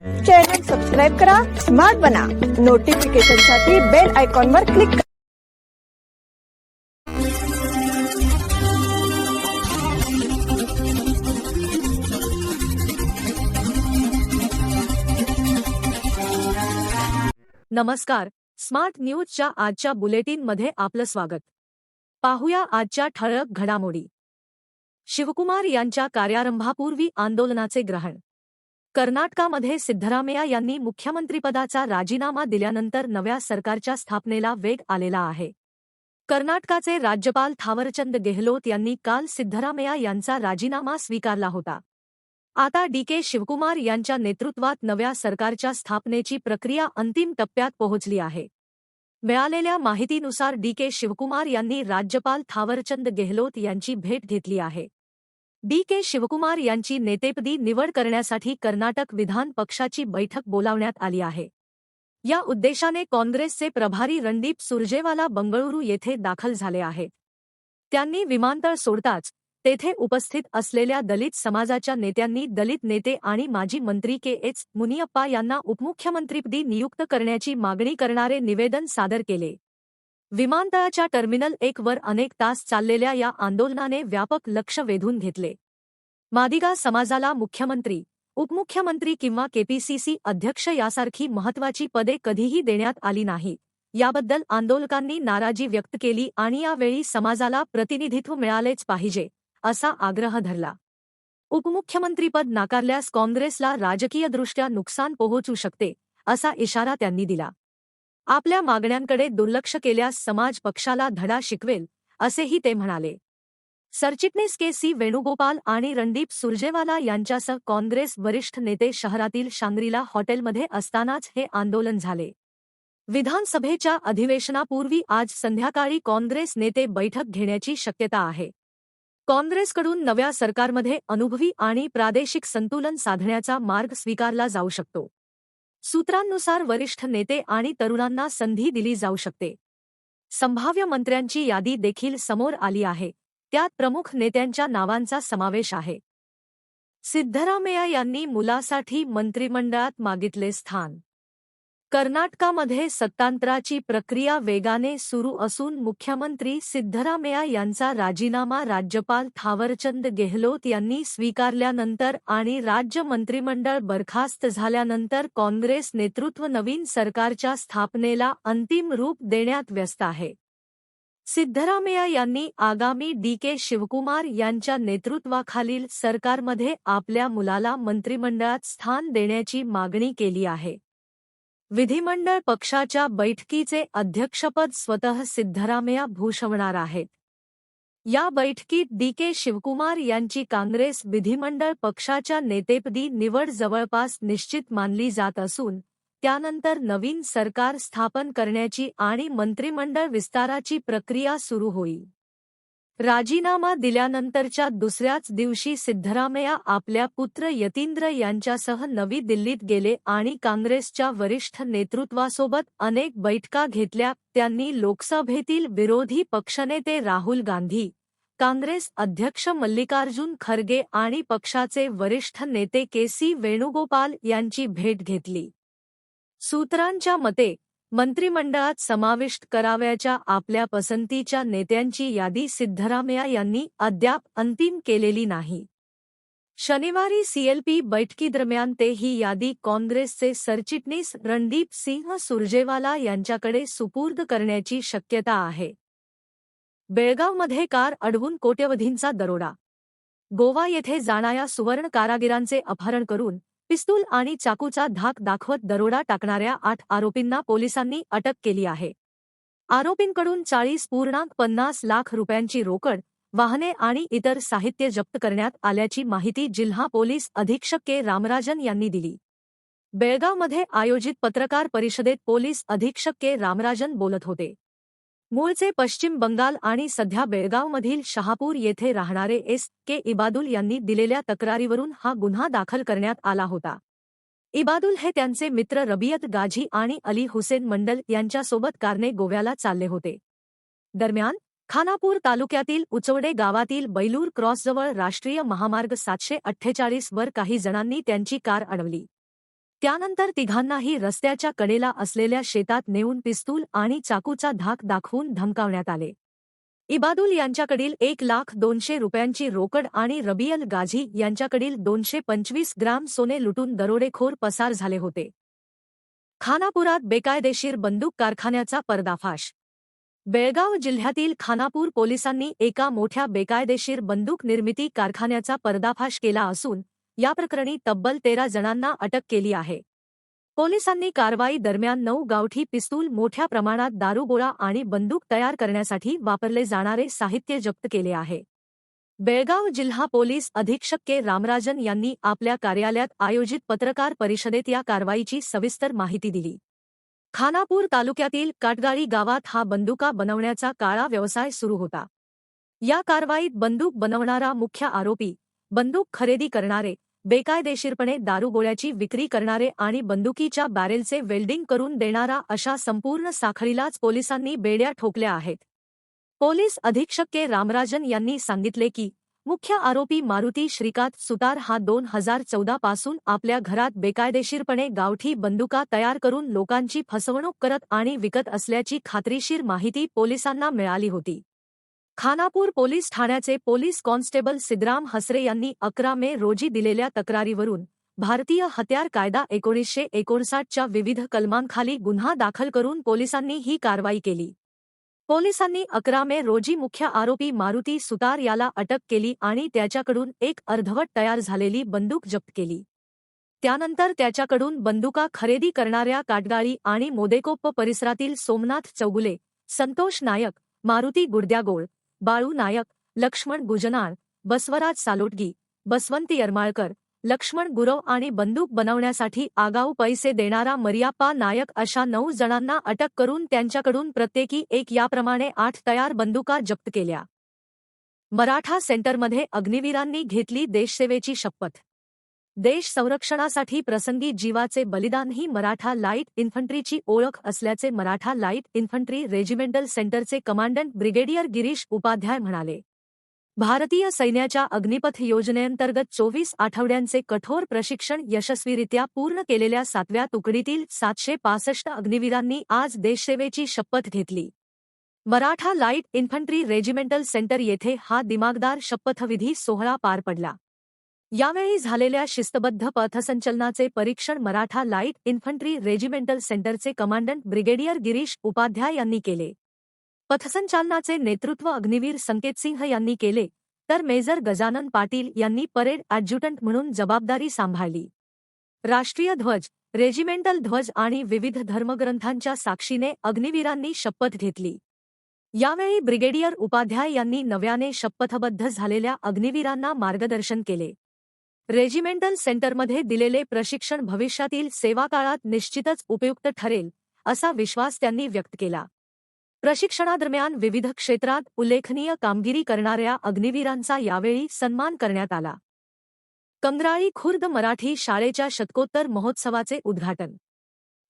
Channel subscribe करा, smart बना, नोटिफिकेशनसाठी bell आयकॉनवर क्लिक करा. नमस्कार, स्मार्ट न्यूजच्या आजच्या बुलेटिनमध्ये आपलं स्वागत. पाहूया आजच्या ठळक घडामोडी. शिवकुमार यांच्या कार्यारंभापूर्वी आंदोलनाचे ग्रहण. कर्नाटकामध्ये सिद्धरामय्या यांनी मुख्यमंत्रीपदाचा राजीनामा दिल्यानंतर नव्या सरकारच्या स्थापनेला वेग आलेला आहे. कर्नाटकाचे राज्यपाल थावरचंद गेहलोत यांनी काल सिद्धरामय्या यांचा राजीनामा स्वीकारला होता. आता डी.के. शिवकुमार यांच्या नेतृत्वात नव्या सरकारच्या स्थापनेची प्रक्रिया अंतिम टप्प्यात पोहोचली आहे. मिळालेल्या माहितीनुसार डी.के. शिवकुमार यांनी राज्यपाल थावरचंद गेहलोत यांची भेट घेतली आहे. डी.के. शिवकुमार यांची नेतेपदी निवड करण्यासाठी कर्नाटक विधान पक्षाची बैठक बोलावण्यात आली आहे. या उद्देशाने काँग्रेसचे प्रभारी रणदीप सुरजेवाला बंगळुरू येथे दाखल झाले आहेत. त्यांनी विमानतळ सोडताच तेथे उपस्थित असलेल्या दलित समाजाच्या नेत्यांनी दलित नेते आणि माजी मंत्री के.एच. मुनियप्पा यांना उपमुख्यमंत्रीपदी नियुक्त करण्याची मागणी करणारे निवेदन सादर केले. विमानतळाच्या टर्मिनल 1 वर अनेक तास चाललेल्या या आंदोलनाने व्यापक लक्ष वेधून घेतले. मादिगा समाजाला मुख्यमंत्री, उपमुख्यमंत्री किंवा केपीसीसी अध्यक्ष यासारखी महत्त्वाची पदे कधीही देण्यात आली नाही. याबद्दल आंदोलकांनी नाराजी व्यक्त केली आणि यावेळी समाजाला प्रतिनिधित्व मिळालेच पाहिजे असा आग्रह धरला. उपमुख्यमंत्रीपद नाकारल्यास काँग्रेसला राजकीयदृष्ट्या नुकसान पोहोचू शकते असा इशारा त्यांनी दिला. आपल्या मागण्यांकडे दुर्लक्ष केल्यास समाज पक्षाला धडा शिकवेल असेही ते म्हणाले. सरचिटणीस के.सी. वेणुगोपाल आणि रणदीप सुरजेवाला यांच्यासह काँग्रेस वरिष्ठ नेते शहरातील शांग्रीला हॉटेलमध्ये असतानाच हे आंदोलन झाले. विधानसभेच्या अधिवेशनापूर्वी आज संध्याकाळी काँग्रेस नेते बैठक घेण्याची शक्यता आहे. काँग्रेसकडून नव्या सरकारमध्ये अनुभवी आणि प्रादेशिक संतुलन साधण्याचा मार्ग स्वीकारला जाऊ शकतो. सूत्रांनुसार वरिष्ठ नेते आणि तरुणांना संधी दिली जाऊ शकते. संभाव्य मंत्र्यांची यादी देखील समोर आली आहे. त्यात प्रमुख नेत्यांच्या नावांचा समावेश आहे. सिद्धरामय्या यांनी मुलासाठी मंत्रिमंडळात मागितले स्थान. कर्नाटकामध्ये सत्तांतराची प्रक्रिया वेगाने सुरू असून मुख्यमंत्री सिद्धरामय्या यांचा राजीनामा राज्यपाल थावरचंद गेहलोत यांनी स्वीकारल्यानंतर आणि राज्य मंत्रिमंडळ बरखास्त झाल्यानंतर काँग्रेस नेतृत्व नवीन सरकारच्या स्थापनेला अंतिम रूप देण्यात व्यस्त आहे. सिद्धरामय्या यांनी आगामी डी.के. शिवकुमार यांच्या नेतृत्वाखालील सरकारमध्ये आपल्या मुलाला मंत्रिमंडळात स्थान देण्याची मागणी केली आहे. विधिमंडळ पक्षाच्या बैठकीचे अध्यक्षपद स्वतः सिद्धरामय्या भूषवणार आहेत. या बैठकीत डी.के. शिवकुमार यांची काँग्रेस विधिमंडळ पक्षाच्या नेतेपदी निवड जवळपास निश्चित मानली जात असून त्यानंतर नवीन सरकार स्थापन करण्याची आणि मंत्रिमंडळ विस्ताराची प्रक्रिया सुरू होईल. राजीनामा दिल्यानंतरच्या दुसऱ्याच दिवशी सिद्धरामय्या आपल्या पुत्र यतींद्र यांच्यासह नवी दिल्लीत गेले आणि काँग्रेसच्या वरिष्ठ नेतृत्वासोबत अनेक बैठका घेतल्या. त्यांनी लोकसभेतील विरोधी पक्षनेते राहुल गांधी, काँग्रेस अध्यक्ष मल्लिकार्जुन खरगे आणि पक्षाचे वरिष्ठ नेते के.सी. वेणुगोपाल यांची भेट घेतली. सूत्रांच्या मते मंत्रिमंडळात समाविष्ट करावयाच्या आपल्या पसंतीच्या नेत्यांची यादी सिद्धरामय्या यांनी अद्याप अंतिम केलेली नाही. शनिवारी सीएलपी बैठकीदरम्यान ते ही यादी काँग्रेसचे सरचिटणीस रणदीप सिंह सुरजेवाला यांच्याकडे सुपूर्द करण्याची शक्यता आहे. बेळगावमध्ये कार अडवून कोट्यवधींचा दरोडा. गोवा येथे जाणाऱ्या सुवर्ण कारागिरांचे अपहरण करून पिस्तूल आणि चाकूचा धाक दाखवत दरोडा टाकणाऱ्या 8 आरोपींना पोलिसांनी अटक केली आहे. आरोपींकडून 40.50 लाख रुपयांची रोकड, वाहने आणि इतर साहित्य जप्त करण्यात आल्याची माहिती जिल्हा पोलीस अधीक्षक के. रामराजन यांनी दिली. बेळगावमध्ये आयोजित पत्रकार परिषदेत पोलीस अधीक्षक के. रामराजन बोलत होते. मूळचे पश्चिम बंगाल आणि सध्या बेळगावमधील शहापूर येथे राहणारे एस.के. इबादुल यांनी दिलेल्या तक्रारीवरून हा गुन्हा दाखल करण्यात आला होता. इबादुल हे त्यांचे मित्र रबियत गाझी आणि अली हुसेन मंडल यांच्यासोबत कारने गोव्याला चालले होते. दरम्यान खानापूर तालुक्यातील उचवडे गावातील बैलूर क्रॉसजवळ राष्ट्रीय महामार्ग 748 वर काही जणांनी त्यांची कार अडवली. त्यानंतर तिघांनाही रस्त्याच्या कडेला असलेल्या शेतात नेऊन पिस्तूल आणि चाकूचा धाक दाखवून धमकावण्यात आले. इबादुल यांच्याकडील 1,02,00,000 रुपयांची रोकड आणि रबियल गाझी यांच्याकडील 225 ग्राम सोने लुटून दरोडेखोर पसार झाले होते. खानापुरात बेकायदेशीर बंदूक कारखान्याचा पर्दाफाश. बेळगाव जिल्ह्यातील खानापूर पोलिसांनी एका मोठ्या बेकायदेशीर बंदूक निर्मिती कारखान्याचा पर्दाफाश केला असून या प्रकरणी तब्बल 13 जणांना अटक केली आहे. पोलिसांनी कारवाई दरम्यान 9 गावठी पिस्तूल, मोठ्या प्रमाणात दारुगोळा आणि बंदूक तयार करण्यासाठी वापरले जाणारे साहित्य जप्त केले आहे. बेळगाव जिल्हा पोलीस अधीक्षक के रामराजन यांनी आपल्या कार्यालयात आयोजित पत्रकार परिषदेत या कारवाईची सविस्तर माहिती दिली. खानापूर तालुक्यातील काटगाळी गावात हा बंदुका बनवण्याचा काळा व्यवसाय सुरू होता. या कारवाईत बंदूक बनवणारा मुख्य आरोपी, बंदूक खरेदी करणारे, बेकायदेशीरपणे दारुगोळ्याची विक्री करणारे आणि बंदुकीच्या बॅरेलचे वेल्डिंग करून देणारा अशा संपूर्ण साखळीलाच पोलिसांनी बेड्या ठोकल्या आहेत. पोलीस अधीक्षक के रामराजन यांनी सांगितले की मुख्य आरोपी मारुती श्रीकांत सुतार हा 2014 पासून आपल्या घरात बेकायदेशीरपणे गावठी बंदुका तयार करून लोकांची फसवणूक करत आणि विकत असल्याची खात्रीशीर माहिती पोलिसांना मिळाली होती. खानापूर पोलीस ठाण्याचे पोलीस कॉन्स्टेबल सिद्धराम हसरे यांनी 11 मे रोजी दिलेल्या तक्रारीवरून भारतीय हत्यार कायदा 1959 च्या विविध कलमांखाली गुन्हा दाखल करून पोलिसांनी ही कारवाई केली. पोलिसांनी 11 मे रोजी मुख्य आरोपी मारुती सुतार याला अटक केली आणि त्याच्याकडून एक अर्धवट तयार झालेली बंदूक जप्त केली. त्यानंतर त्याच्याकडून बंदुका खरेदी करणाऱ्या काटगाळी आणि मोदेकोप्प परिसरातील सोमनाथ चौगुले, संतोष नायक, मारुती गुडद्यागोळ, बाळू नायक, लक्ष्मण गुजनाळ, बसवराज सालोटगी, बसवंती यरमाळकर, लक्ष्मण गुरव आणि बंदूक बनवण्यासाठी आगाऊ पैसे देणारा मरियाप्पा नायक अशा 9 जणांना अटक करून त्यांच्याकडून प्रत्येकी एक याप्रमाणे 8 तयार बंदुका जप्त केल्या. मराठा सेंटरमध्ये अग्निवीरांनी घेतली देशसेवेची शपथ. देश संरक्षणासाठी प्रसंगी जीवाचे बलिदान ही मराठा लाईट इन्फंट्रीची ओळख असल्याचे मराठा लाईट इन्फंट्री रेजिमेंटल सेंटरचे कमांडंट ब्रिगेडियर गिरीश उपाध्याय म्हणाले. भारतीय सैन्याच्या अग्निपथ योजनेअंतर्गत 24 आठवड्यांचे कठोर प्रशिक्षण यशस्वीरित्या पूर्ण केलेल्या 7व्या तुकडीतील 765 अग्निवीरांनी आज देशसेवेची शपथ घेतली. Maratha light infantry regimental centre येथे हा दिमागदार शपथविधी सोहळा पार पडला. यावेळी झालेल्या शिस्तबद्ध पथसंचलनाचे परीक्षण मराठा लाईट इन्फंट्री रेजिमेंटल सेंटरचे कमांडंट ब्रिगेडियर गिरीश उपाध्याय यांनी केले. पथसंचलनाचे नेतृत्व अग्निवीर संकेतसिंह यांनी केले, तर मेजर गजानन पाटील यांनी परेड ॲडज्युटंट म्हणून जबाबदारी सांभाळली. राष्ट्रीय ध्वज, रेजिमेंटल ध्वज आणि विविध धर्मग्रंथांच्या साक्षीने अग्निवीरांनी शपथ घेतली. यावेळी ब्रिगेडियर उपाध्याय यांनी नव्याने शपथबद्ध झालेल्या अग्निवीरांना मार्गदर्शन केले. रेजिमेंटल सेंटरमध्ये दिलेले प्रशिक्षण भविष्यातील सेवाकाळात निश्चितच उपयुक्त ठरेल, असा विश्वास त्यांनी व्यक्त केला. प्रशिक्षणादरम्यान विविध क्षेत्रात उल्लेखनीय कामगिरी करणाऱ्या अग्निवीरांचा यावेळी सन्मान करण्यात आला. कंगराळी खुर्द मराठी शाळेच्या शतकोत्तर महोत्सवाचे उद्घाटन.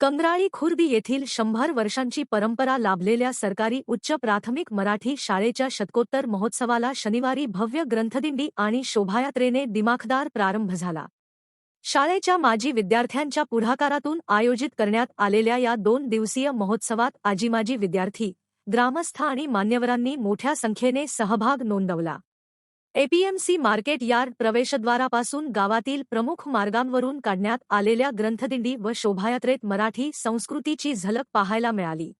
कंगराळी खुर्द येथील 100 वर्षांची परंपरा लाभलेल्या सरकारी उच्च प्राथमिक मराठी शाळेच्या शतकोत्तर महोत्सवाला शनिवारी भव्य ग्रंथदिंडी आणि शोभायात्रेने दिमाखदार प्रारंभ झाला. शाळेच्या माजी विद्यार्थ्यांच्या पुढाकारातून आयोजित करण्यात आलेल्या या 2 दिवसीय महोत्सवात आजीमाजी विद्यार्थी, ग्रामस्थ आणि मान्यवरांनी मोठ्या संख्येने सहभाग नोंदवला. एपीएमसी मार्केट यार्ड प्रवेशद्वारापासून गावातील प्रमुख मार्गांवरून काढण्यात आलेल्या ग्रंथदिंडी व शोभायात्रेत मराठी संस्कृतीची झलक पाहायला मिळाली.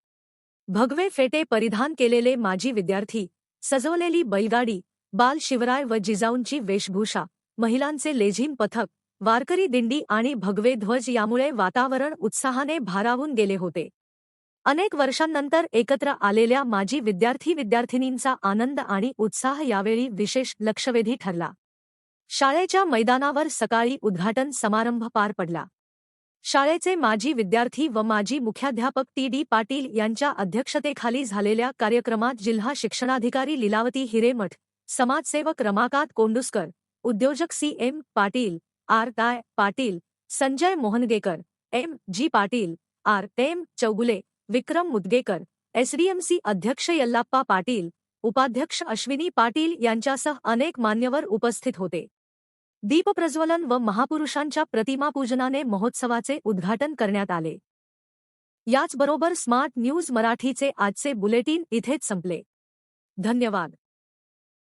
भगवे फेटे परिधान केलेले माजी विद्यार्थी, सजवलेली बैलगाडी, बाल शिवराय व जिजाऊंची वेशभूषा, महिलांचे लेझीम पथक, वारकरी दिंडी आणि भगवे ध्वज यामुळे वातावरण उत्साहाने भारावून गेले होते. अनेक वर्षांनंतर एकत्र आलेल्या माजी विद्यार्थी-विद्यार्थिनींचा आनंद आणि उत्साह यावेळी विशेष लक्षवेधी ठरला. शाळेच्या मैदानावर सकाळी उद्घाटन समारंभ पार पडला. शाळेचे माजी विद्यार्थी व माजी मुख्याध्यापक टी.डी. पाटील यांच्या अध्यक्षतेखाली झालेल्या कार्यक्रमात जिल्हा शिक्षणाधिकारी लीलावती हिरेमठ, समाजसेवक रमाकांत कोंडुस्कर, उद्योजक CM. Patil, RI. Patil, Sanjay Mohangekar, MG. Patil, RM. Chougule, Vikram Mudgekar, SDMC अध्यक्ष यल्लाप्पा पाटील, उपाध्यक्ष अश्विनी पाटील यांच्यासह अनेक मान्यवर उपस्थित होते. दीपप्रज्वलन व महापुरुषांच्या प्रतिमा पूजनाने महोत्सवाचे उद्घाटन करण्यात आले. याचबरोबर स्मार्ट न्यूज मराठीचे आजचे बुलेटिन इथेच संपले. धन्यवाद.